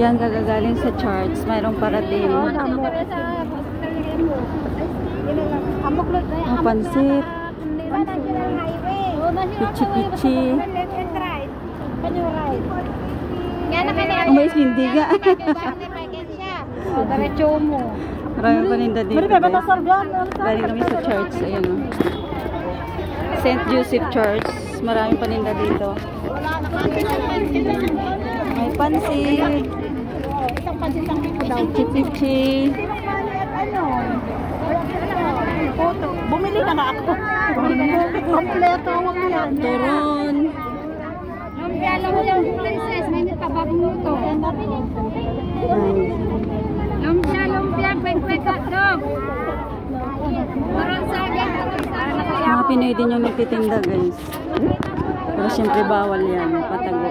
Yan, kagagaling sa church. Mayroong parating. Pansit. Pichi-pichi. May hindi ka. Maraming paninda dito. Galing kami sa church. Ayan o. St. Joseph Church. Maraming paninda dito. May pansit. Pichi-pichi. Bumili na nga ako. Kompleto mo yan. Turon. Lumpia, princess. May tababong luto. Lumpia, kwek-kwek hotdog. Turon saga. Mga Pinoy din yung nagtitinda, guys. Pero syempre bawal yan. Patago.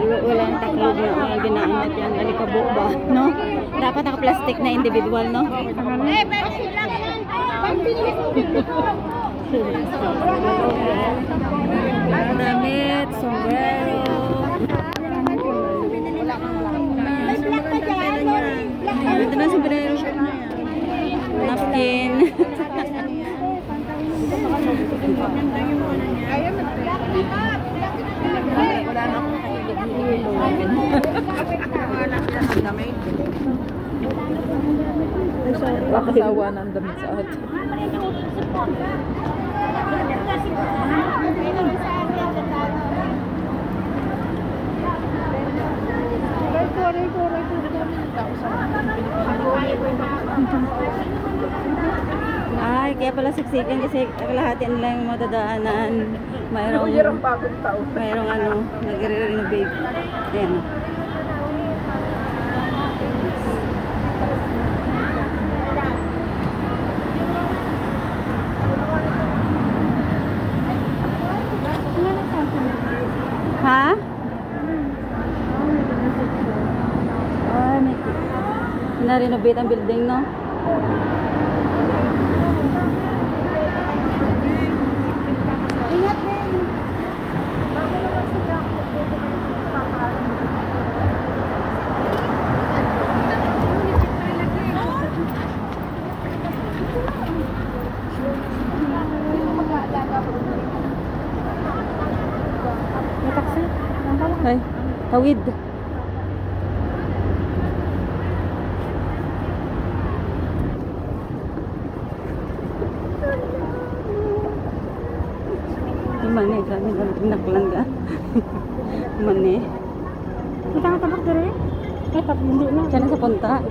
Walang taklog na ginaanat yan. Alikabo ba? No? Dapat naka-plastic na individual, no? Damit, sombrero. Ito na sombrero. Napkin. Kasawa ng damit sa atin. Ay, kaya pala siksikan kasi kalahati nila yung matadaanan. Mayroong ano, nagre-renovate. Ayan. Ha? Ay, may na-renovate ang building, no? Ay, tawid. Mane, kami lang pinaklang ka. Mane. Kita nga tabak dire? Eh, hindi na. Diyan sa punta.